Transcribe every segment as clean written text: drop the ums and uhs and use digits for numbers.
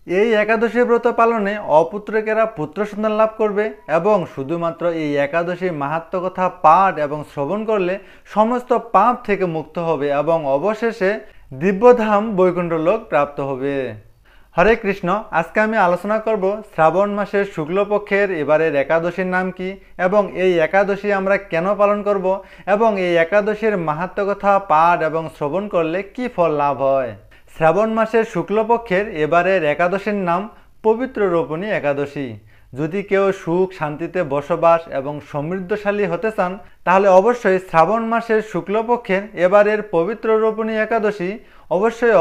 এই একাদশী ব্রত পালনে অপুত্রকেরা পুত্র সন্তান লাভ করবে এবং শুধুমাত্র এই একাদশী মাহাত্ম্য কথা পাঠ এবং শ্রবণ করলে সমস্ত পাপ থেকে মুক্ত হবে এবং অবশেষে দিব্যধাম বৈকুণ্ঠ লোক প্রাপ্ত হবে। হরে কৃষ্ণ। আজকে আমি আলোচনা করব শ্রাবণ মাসের শুক্লপক্ষের এবারের একাদশীর নাম কি এবং এই একাদশী আমরা কেন পালন করব এবং এই একাদশীর মাহাত্ম্য কথা পাঠ এবং শ্রবণ করলে কি ফল লাভ হয়। শ্রাবণ মাসের শুক্লপক্ষের এবারের একাদশীর নাম পবিত্র রোপণী একাদশী। যদি কেউ সুখ শান্তিতে বসবাস এবং সমৃদ্ধশালী হতে চান তাহলে অবশ্যই শ্রাবণ মাসের শুক্লপক্ষের এবারের পবিত্র রোপণী একাদশী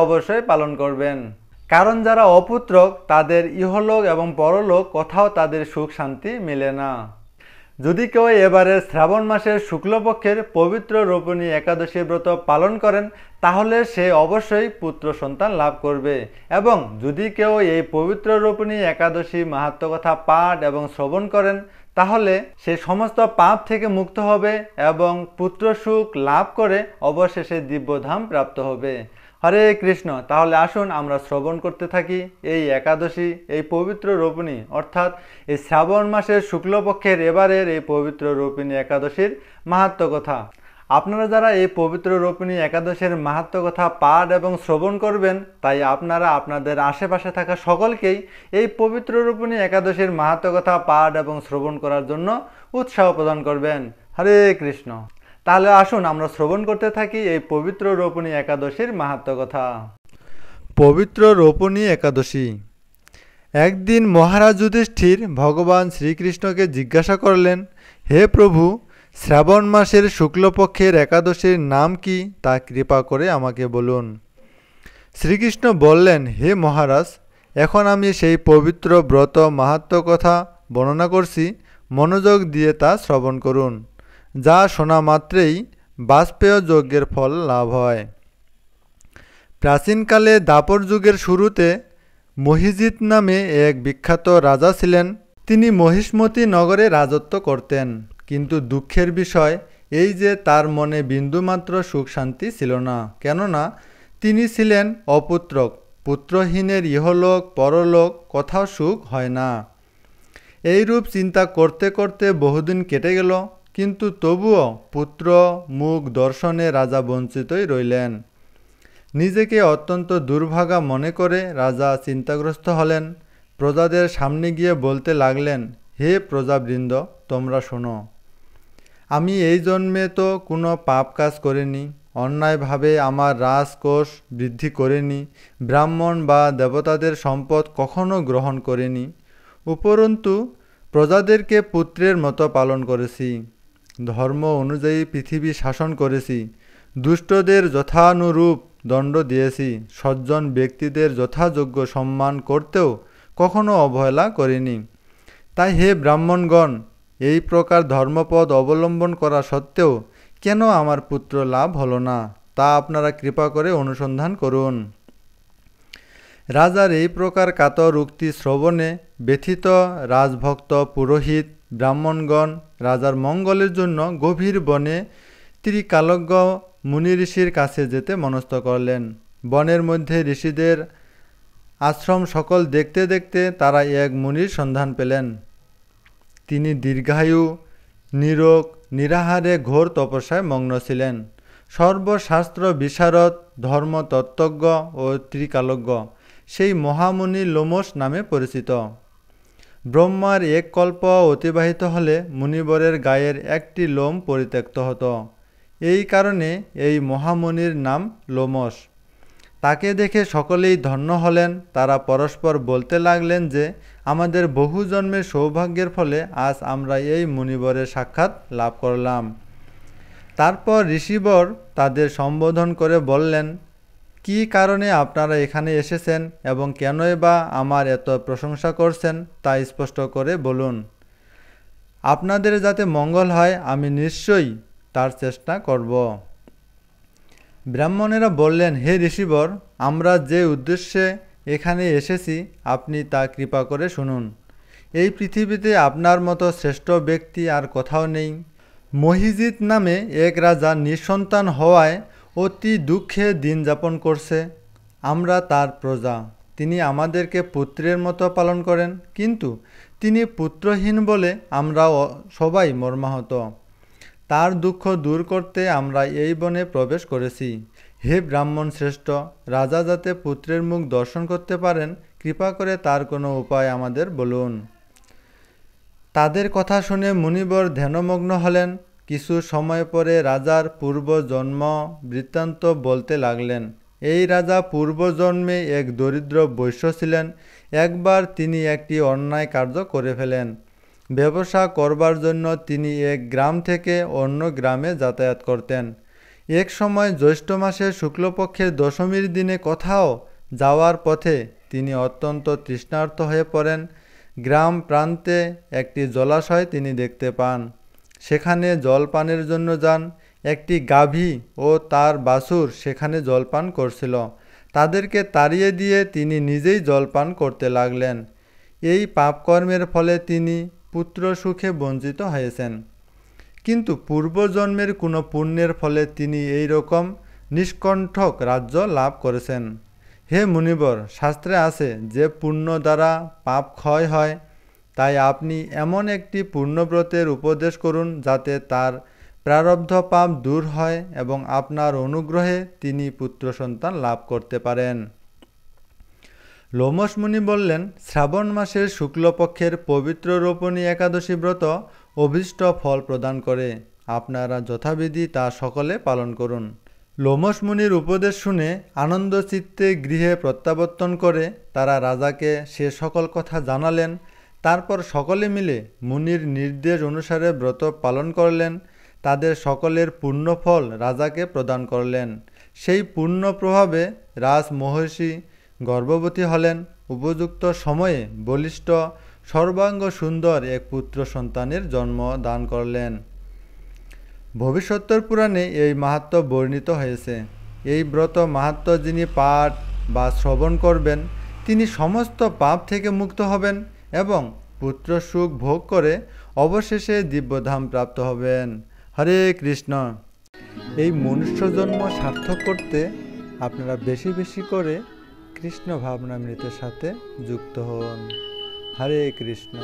অবশ্যই পালন করবেন। কারণ যারা অপুত্রক তাদের ইহলোক এবং পরলোক কোথাও তাদের সুখ শান্তি মেলে না। যদি কেউ এবারের শ্রাবণ মাসের শুক্লপক্ষের পবিত্র রোপণী একাদশী ব্রত পালন করেন তাহলে সে অবশ্যই পুত্র সন্তান লাভ করবে এবং যদি কেউ এই পবিত্র রোপণী একাদশী মাহাত্ম্য কথা পাঠ এবং শ্রবণ করেন তাহলে সে সমস্ত পাপ থেকে মুক্ত হবে এবং পুত্র সুখ লাভ করে অবশেষে দিব্যধাম প্রাপ্ত হবে। হরে কৃষ্ণ। তাহলে আসুন আমরা শ্রবণ করতে থাকি এই একাদশী, এই পবিত্র রোপণী অর্থাৎ এই শ্রাবণ মাসের শুক্লপক্ষের এবারের এই পবিত্র রোপণী একাদশীর মাহাত্ম্য কথা। আপনারা যারা এই পবিত্র রোপণী একাদশীর মাহাত্ম্য কথা পাঠ এবং শ্রবণ করবেন তাই আপনারা আপনাদের আশেপাশে থাকা সকলকেই এই পবিত্র রোপণী একাদশীর মাহাত্ম্য কথা পাঠ এবং শ্রবণ করার জন্য উৎসাহ প্রদান করবেন। হরে কৃষ্ণ। তাহলে আসুন আমরা শ্রবণ করতে থাকি এই পবিত্র রোপণী একাদশীর মাহাত্ম্য কথা। পবিত্র রোপণী একাদশী। একদিন মহারাজ যুধিষ্ঠির ভগবান শ্রীকৃষ্ণকে জিজ্ঞাসা করলেন, হে প্রভু, শ্রাবণ মাসের শুক্লপক্ষের একাদশীর নাম কি তা কৃপা করে আমাকে বলুন। শ্রীকৃষ্ণ বললেন, হে মহারাজ, এখন আমি সেই পবিত্র ব্রত মাহাত্ম্য কথা বর্ণনা করছি, মনোযোগ দিয়ে তা শ্রবণ করুন। যা শোনা মাত্রেই বাজপেয় যজ্ঞের ফল লাভ হয়। প্রাচীনকালে দাপর যুগের শুরুতে মহিজিৎ নামে এক বিখ্যাত রাজা ছিলেন। তিনি মহিষ্মতি নগরে রাজত্ব করতেন, কিন্তু দুঃখের বিষয় এই যে তার মনে বিন্দুমাত্র সুখ শান্তি ছিল না, কেননা তিনি ছিলেন অপুত্রক। পুত্রহীনের ইহলোক পরলোক কোথাও সুখ হয় না। এইরূপ চিন্তা করতে করতে বহুদিন কেটে গেল, কিন্তু তবুও পুত্র মুখ দর্শনে রাজা বঞ্চিতই রইলেন। নিজেকে অত্যন্ত দুর্ভাগা মনে করে রাজা চিন্তাগ্রস্ত হলেন। প্রজাদের সামনে গিয়ে বলতে লাগলেন, হে প্রজাবৃন্দ, তোমরা শোনো, আমি এই জন্মে তো কোনো পাপ কাজ করিনি, অন্যায়ভাবে আমার রাজকোষ বৃদ্ধি করিনি, ব্রাহ্মণ বা দেবতাদের সম্পদ কখনো গ্রহণ করিনি, উপরন্তু প্রজাদেরকে পুত্রের মতো পালন করেছি, ধর্ম অনুযায়ী পৃথিবী শাসন করেছি, দুষ্টদের যথানুরূপ দণ্ড দিয়েছি, সজ্জন ব্যক্তিদের যথাযোগ্য সম্মান করতেও কখনো অবহেলা করিনি। তাই হে ব্রাহ্মণগণ, এই প্রকার ধর্মপদ অবলম্বন করা সত্ত্বেও কেন আমার পুত্র লাভ হলো না তা আপনারা কৃপা করে অনুসন্ধান করুন। রাজার এই প্রকার কাতর উক্তি শ্রবণে ব্যথিত রাজভক্ত পুরোহিত ব্রাহ্মণগণ রাজার মঙ্গলের জন্য গভীর বনে ত্রিকালজ্ঞ মুনি ঋষির কাছে যেতে মনস্থ করলেন। বনের মধ্যে ঋষিদের আশ্রম সকল দেখতে দেখতে তারা এক মুনির সন্ধান পেলেন। তিনি দীর্ঘায়ু, নিরোগ, নিরাহারে ঘোর তপস্যায় মগ্ন ছিলেন। সর্বশাস্ত্র বিশারদ, ধর্মতত্ত্বজ্ঞ ও ত্রিকালজ্ঞ সেই মহামুনি লোমশ নামে পরিচিত। ব্রহ্মার এক কল্প অতিবাহিত হলে মুনিবরের গায়ের একটি লোম পরিত্যক্ত হতো। এই কারণে এই মহামুনির নাম লোমশ। তাকে দেখে সকলেই ধন্য হলেন। তারা পরস্পর বলতে লাগলেন যে আমাদের বহু জন্মের সৌভাগ্যের ফলে আজ আমরা এই মুনিবরের সাক্ষাৎ লাভ করলাম। তারপর ঋষিবর তাদের সম্বোধন করে বললেন, কি কারণে আপনারা এখানে এসেছেন এবং কেনই বা আমার এত প্রশংসা করছেন তা স্পষ্ট করে বলুন। আপনাদের যাতে মঙ্গল হয় আমি নিশ্চয়ই তার চেষ্টা করব। ব্রাহ্মণেরা বললেন, হে ঋষিবর, আমরা যে উদ্দেশ্যে এখানে এসেছি আপনি তা কৃপা করে শুনুন। এই পৃথিবীতে আপনার মতো শ্রেষ্ঠ ব্যক্তি আর কোথাও নেই। মহিজিৎ নামে এক রাজা নিঃসন্তান হওয়ায় অতি দুঃখে দিন যাপন করছে। আমরা তার প্রজা। তিনি আমাদেরকে পুত্রের মতো পালন করেন, কিন্তু তিনি পুত্রহীন বলে আমরা সবাই মর্মাহত। তার দুঃখ দূর করতে আমরা এই বনে প্রবেশ করেছি। হে ব্রাহ্মণ শ্রেষ্ঠ, রাজা যাতে পুত্রের মুখ দর্শন করতে পারেন, কৃপা করে তার কোনো উপায় আমাদের বলুন। তাদের কথা শুনে মুনিবর ধ্যানমগ্ন হলেন। কিছু সময় পরে রাজার পূর্বজন্ম বৃত্তান্ত বলতে লাগলেন। এই রাজা পূর্বজন্মে এক দরিদ্র বৈশ্য ছিলেন। একবার তিনি একটি অন্যায় কার্য করে ফেলেন। ব্যবসা করবার জন্য তিনি এক গ্রাম থেকে অন্য গ্রামে যাতায়াত করতেন। এক সময় জ্যৈষ্ঠ মাসের শুক্লপক্ষের দশমীর দিনে কোথাও যাওয়ার পথে তিনি অত্যন্ত তৃষ্ণার্ত হয়ে পড়েন। গ্রাম প্রান্তে একটি জলাশয় তিনি দেখতে পান। সেখানে জল পানের জন্য যান। একটি গাভী ও তার বাছুর সেখানে জলপান করছিল। তাদেরকে তাড়িয়ে দিয়ে তিনি নিজেই জলপান করতে লাগলেন। এই পাপকর্মের ফলে তিনি পুত্র সুখে বঞ্চিত হয়েছেন। কিন্তু পূর্বজন্মের কোনো পুণ্যের ফলে তিনি এই রকম নিষ্কণ্ঠক রাজ্য লাভ করেছেন। হে মুনিবর, শাস্ত্রে আছে যে পুণ্য দ্বারা পাপ ক্ষয় হয়। তাই আপনি এমন একটি পুণ্যব্রতের উপদেশ করুন যাতে তার প্রারব্ধ পাপ দূর হয় এবং আপনার অনুগ্রহে তিনি পুত্র সন্তান লাভ করতে পারেন। লোমশ মুনি বললেন, শ্রাবণ মাসের শুক্লপক্ষের পবিত্র রোপণী একাদশী ব্রত অভীষ্ট ফল প্রদান করে। আপনারা যথাবিধি তা সকলে পালন করুন। লোমশ মুনির উপদেশ শুনে আনন্দ চিত্তে গৃহে প্রত্যাবর্তন করে তারা রাজাকে সে সকল কথা জানালেন। তারপর সকলে মিলে মুনির নির্দেশ অনুসারে ব্রত পালন করলেন। তাদের সকলের পুণ্যফল রাজাকে প্রদান করলেন। সেই পুণ্য প্রভাবে রাজমহিষী গর্ভবতী হলেন। উপযুক্ত সময়ে বলিষ্ঠ সর্বাঙ্গ সুন্দর এক পুত্র সন্তানের জন্ম দান করলেন। ভবিষ্যতের পুরাণে এই মাহাত্ম্য বর্ণিত হয়েছে। এই ব্রত মাহাত্ম্য যিনি পাঠ বা শ্রবণ করবেন, তিনি সমস্ত পাপ থেকে মুক্ত হবেন এবং পুত্র সুখ ভোগ করে অবশেষে দিব্যধাম প্রাপ্ত হবেন। হরে কৃষ্ণ। এই মনুষ্য জন্ম সার্থক করতে আপনারা বেশি বেশি করে কৃষ্ণ ভাবনামৃতের সাথে যুক্ত হন। হরে কৃষ্ণ।